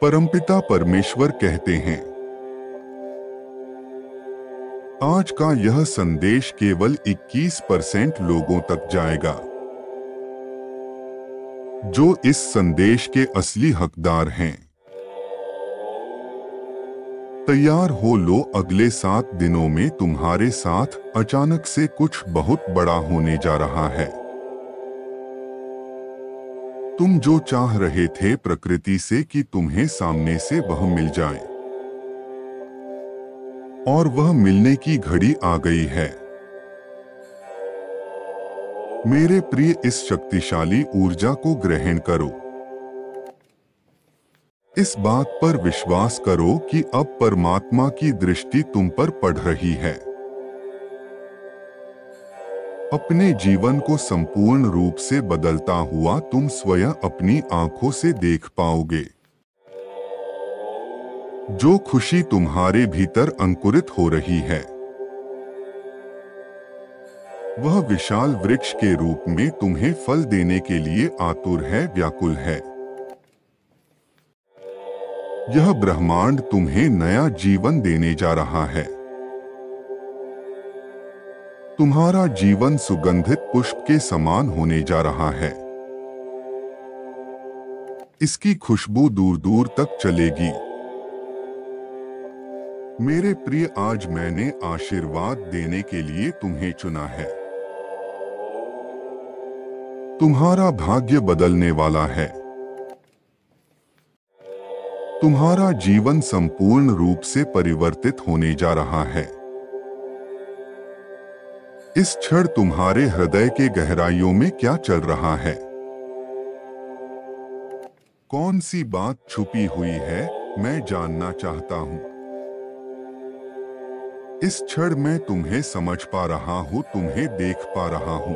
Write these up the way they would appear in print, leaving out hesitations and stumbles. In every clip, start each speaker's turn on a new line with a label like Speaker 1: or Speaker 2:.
Speaker 1: परमपिता परमेश्वर कहते हैं, आज का यह संदेश केवल 21% लोगों तक जाएगा। जो इस संदेश के असली हकदार हैं, तैयार हो लो। अगले 7 दिनों में तुम्हारे साथ अचानक से कुछ बहुत बड़ा होने जा रहा है। तुम जो चाह रहे थे प्रकृति से कि तुम्हें सामने से वह मिल जाए, और वह मिलने की घड़ी आ गई है। मेरे प्रिय, इस शक्तिशाली ऊर्जा को ग्रहण करो। इस बात पर विश्वास करो कि अब परमात्मा की दृष्टि तुम पर पड़ रही है। अपने जीवन को संपूर्ण रूप से बदलता हुआ तुम स्वयं अपनी आंखों से देख पाओगे। जो खुशी तुम्हारे भीतर अंकुरित हो रही है, वह विशाल वृक्ष के रूप में तुम्हें फल देने के लिए आतुर है, व्याकुल है। यह ब्रह्मांड तुम्हें नया जीवन देने जा रहा है। तुम्हारा जीवन सुगंधित पुष्प के समान होने जा रहा है। इसकी खुशबू दूर दूर तक चलेगी। मेरे प्रिय, आज मैंने आशीर्वाद देने के लिए तुम्हें चुना है। तुम्हारा भाग्य बदलने वाला है। तुम्हारा जीवन संपूर्ण रूप से परिवर्तित होने जा रहा है। इस क्षण तुम्हारे हृदय के गहराइयों में क्या चल रहा है? कौन सी बात छुपी हुई है, मैं जानना चाहता हूं। इस क्षण मैं तुम्हें समझ पा रहा हूं, तुम्हें देख पा रहा हूं।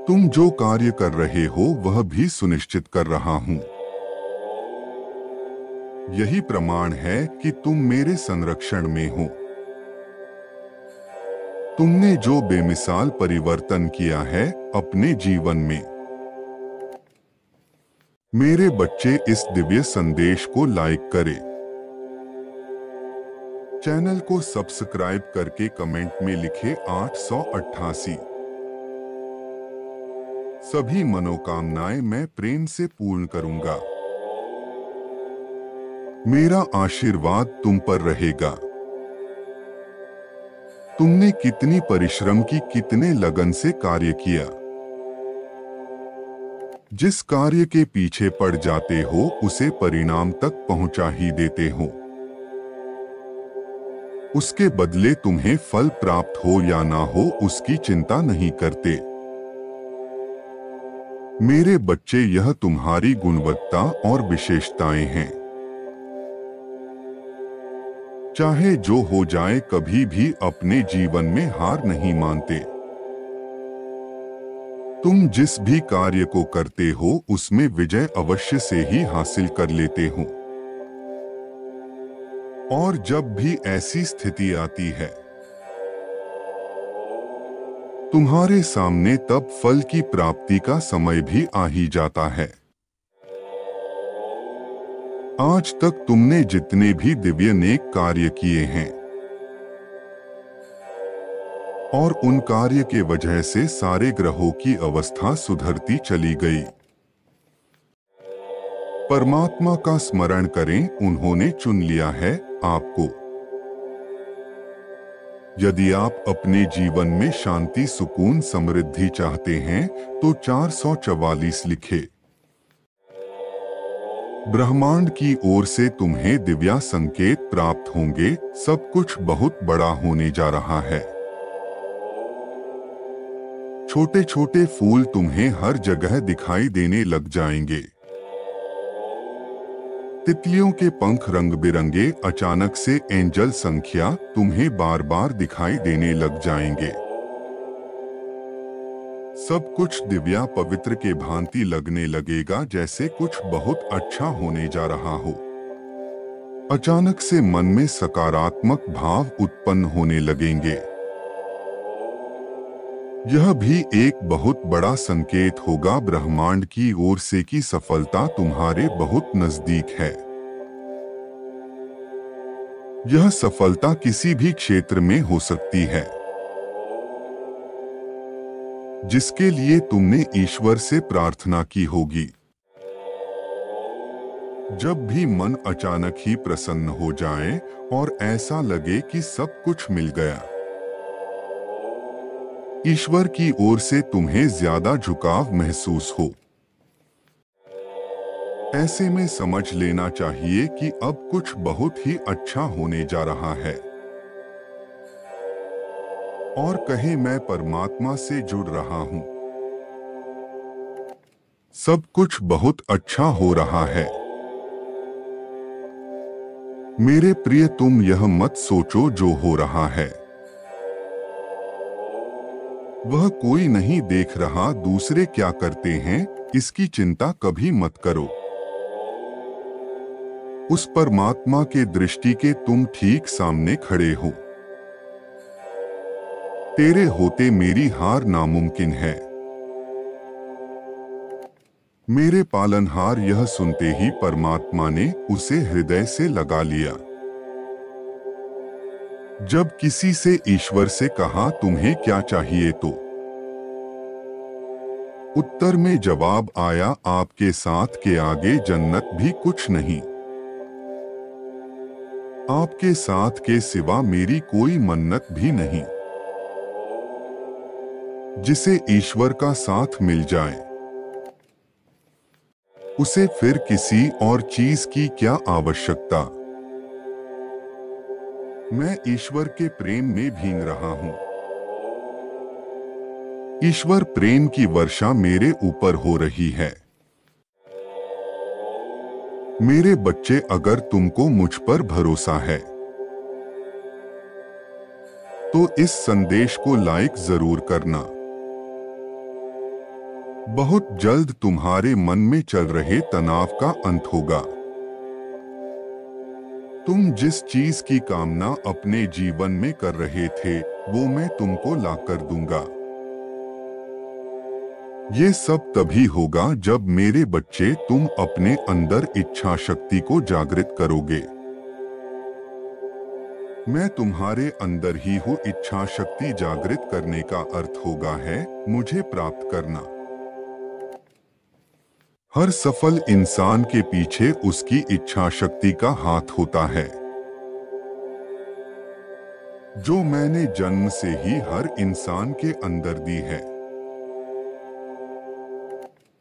Speaker 1: तुम जो कार्य कर रहे हो वह भी सुनिश्चित कर रहा हूं। यही प्रमाण है कि तुम मेरे संरक्षण में हो। तुमने जो बेमिसाल परिवर्तन किया है अपने जीवन में। मेरे बच्चे, इस दिव्य संदेश को लाइक करें। चैनल को सब्सक्राइब करके कमेंट में लिखे 888। सभी मनोकामनाएं मैं प्रेम से पूर्ण करूंगा। मेरा आशीर्वाद तुम पर रहेगा। तुमने कितनी परिश्रम की, कितने लगन से कार्य किया। जिस कार्य के पीछे पड़ जाते हो उसे परिणाम तक पहुंचा ही देते हो। उसके बदले तुम्हें फल प्राप्त हो या ना हो उसकी चिंता नहीं करते। मेरे बच्चे, यह तुम्हारी गुणवत्ता और विशेषताएं हैं। चाहे जो हो जाए, कभी भी अपने जीवन में हार नहीं मानते। तुम जिस भी कार्य को करते हो उसमें विजय अवश्य से ही हासिल कर लेते हो। और जब भी ऐसी स्थिति आती है तुम्हारे सामने, तब फल की प्राप्ति का समय भी आ ही जाता है। आज तक तुमने जितने भी दिव्य नेक कार्य किए हैं, और उन कार्य के वजह से सारे ग्रहों की अवस्था सुधरती चली गई। परमात्मा का स्मरण करें, उन्होंने चुन लिया है आपको। यदि आप अपने जीवन में शांति, सुकून, समृद्धि चाहते हैं तो 444 लिखे। ब्रह्मांड की ओर से तुम्हें दिव्य संकेत प्राप्त होंगे। सब कुछ बहुत बड़ा होने जा रहा है। छोटे छोटे फूल तुम्हें हर जगह दिखाई देने लग जाएंगे। तितलियों के पंख रंग बिरंगे, अचानक से एंजल संख्या तुम्हें बार बार दिखाई देने लग जाएंगे। सब कुछ दिव्या पवित्र के भांति लगने लगेगा, जैसे कुछ बहुत अच्छा होने जा रहा हो। अचानक से मन में सकारात्मक भाव उत्पन्न होने लगेंगे। यह भी एक बहुत बड़ा संकेत होगा ब्रह्मांड की ओर से कि सफलता तुम्हारे बहुत नजदीक है। यह सफलता किसी भी क्षेत्र में हो सकती है जिसके लिए तुमने ईश्वर से प्रार्थना की होगी। जब भी मन अचानक ही प्रसन्न हो जाए और ऐसा लगे कि सब कुछ मिल गया, ईश्वर की ओर से तुम्हें ज्यादा झुकाव महसूस हो, ऐसे में समझ लेना चाहिए कि अब कुछ बहुत ही अच्छा होने जा रहा है। और कहे मैं परमात्मा से जुड़ रहा हूं, सब कुछ बहुत अच्छा हो रहा है। मेरे प्रिय, तुम यह मत सोचो जो हो रहा है वह कोई नहीं देख रहा, दूसरे क्या करते हैं इसकी चिंता कभी मत करो। उस परमात्मा के दृष्टि के तुम ठीक सामने खड़े हो। तेरे होते मेरी हार नामुमकिन है। मेरे पालनहार, यह सुनते ही परमात्मा ने उसे हृदय से लगा लिया। जब किसी से ईश्वर से कहा तुम्हें क्या चाहिए, तो उत्तर में जवाब आया आपके साथ के आगे जन्नत भी कुछ नहीं। आपके साथ के सिवा मेरी कोई मन्नत भी नहीं। जिसे ईश्वर का साथ मिल जाए उसे फिर किसी और चीज की क्या आवश्यकता। मैं ईश्वर के प्रेम में भीग रहा हूं। ईश्वर प्रेम की वर्षा मेरे ऊपर हो रही है। मेरे बच्चे, अगर तुमको मुझ पर भरोसा है तो इस संदेश को लाइक जरूर करना। बहुत जल्द तुम्हारे मन में चल रहे तनाव का अंत होगा। तुम जिस चीज की कामना अपने जीवन में कर रहे थे वो मैं तुमको ला कर दूंगा। ये सब तभी होगा जब मेरे बच्चे तुम अपने अंदर इच्छा शक्ति को जागृत करोगे। मैं तुम्हारे अंदर ही हूँ। इच्छा शक्ति जागृत करने का अर्थ होगा है मुझे प्राप्त करना। हर सफल इंसान के पीछे उसकी इच्छा शक्ति का हाथ होता है, जो मैंने जन्म से ही हर इंसान के अंदर दी है।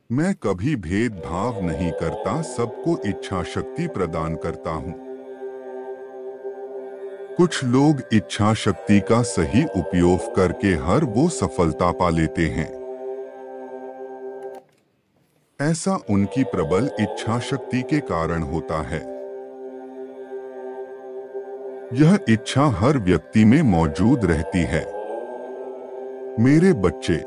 Speaker 1: मैं कभी भेदभाव नहीं करता, सबको इच्छा शक्ति प्रदान करता हूँ। कुछ लोग इच्छा शक्ति का सही उपयोग करके हर वो सफलता पा लेते हैं। ऐसा उनकी प्रबल इच्छा शक्ति के कारण होता है। यह इच्छा हर व्यक्ति में मौजूद रहती है। मेरे बच्चे,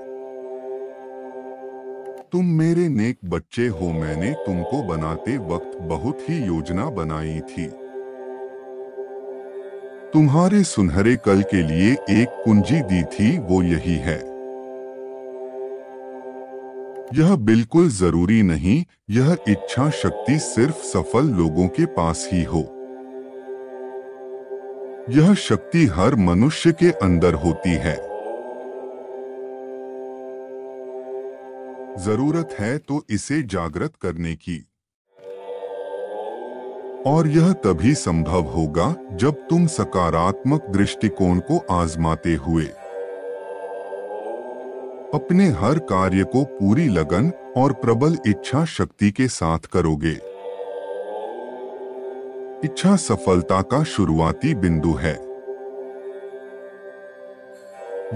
Speaker 1: तुम मेरे नेक बच्चे हो। मैंने तुमको बनाते वक्त बहुत ही योजना बनाई थी। तुम्हारे सुनहरे कल के लिए एक कुंजी दी थी, वो यही है। यह बिल्कुल जरूरी नहीं यह इच्छा शक्ति सिर्फ सफल लोगों के पास ही हो। यह शक्ति हर मनुष्य के अंदर होती है। जरूरत है तो इसे जागृत करने की। और यह तभी संभव होगा जब तुम सकारात्मक दृष्टिकोण को आजमाते हुए अपने हर कार्य को पूरी लगन और प्रबल इच्छा शक्ति के साथ करोगे। इच्छा सफलता का शुरुआती बिंदु है।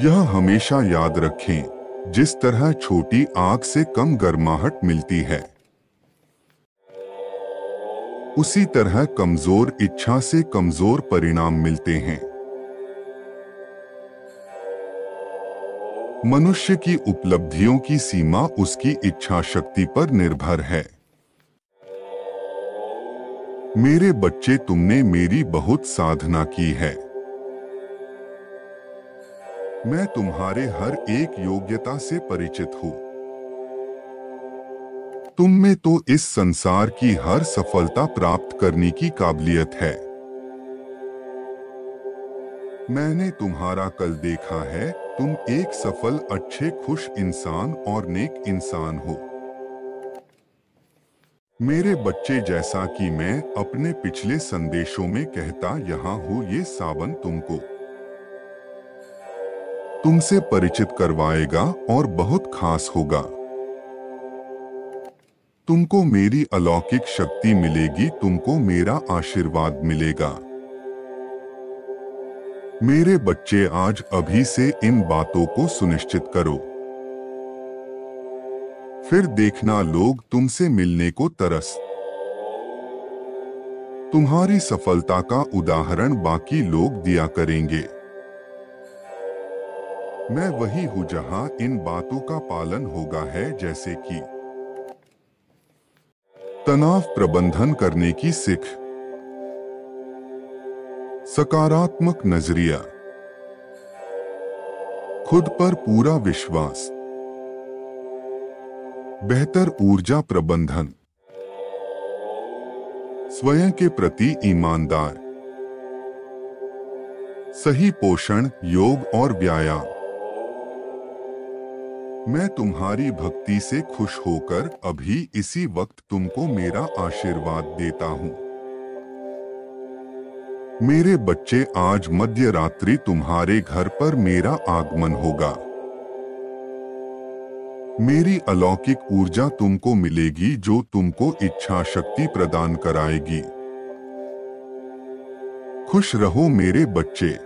Speaker 1: यह हमेशा याद रखें, जिस तरह छोटी आग से कम गर्माहट मिलती है, उसी तरह कमजोर इच्छा से कमजोर परिणाम मिलते हैं। मनुष्य की उपलब्धियों की सीमा उसकी इच्छा शक्ति पर निर्भर है। मेरे बच्चे, तुमने मेरी बहुत साधना की है। मैं तुम्हारे हर एक योग्यता से परिचित हूँ। तुम में तो इस संसार की हर सफलता प्राप्त करने की काबिलियत है। मैंने तुम्हारा कल देखा है, तुम एक सफल, अच्छे, खुश इंसान और नेक इंसान हो। मेरे बच्चे, जैसा कि मैं अपने पिछले संदेशों में कहता यहाँ हूँ, ये सावन तुमसे परिचित करवाएगा और बहुत खास होगा। तुमको मेरी अलौकिक शक्ति मिलेगी, तुमको मेरा आशीर्वाद मिलेगा। मेरे बच्चे, आज अभी से इन बातों को सुनिश्चित करो, फिर देखना लोग तुमसे मिलने को तरस। तुम्हारी सफलता का उदाहरण बाकी लोग दिया करेंगे। मैं वही हूँ जहाँ इन बातों का पालन होगा है, जैसे कि तनाव प्रबंधन करने की सीख, सकारात्मक नजरिया, खुद पर पूरा विश्वास, बेहतर ऊर्जा प्रबंधन, स्वयं के प्रति ईमानदार, सही पोषण, योग और व्यायाम। मैं तुम्हारी भक्ति से खुश होकर अभी इसी वक्त तुमको मेरा आशीर्वाद देता हूँ। मेरे बच्चे, आज मध्य रात्रि तुम्हारे घर पर मेरा आगमन होगा। मेरी अलौकिक ऊर्जा तुमको मिलेगी, जो तुमको इच्छा शक्ति प्रदान कराएगी। खुश रहो मेरे बच्चे।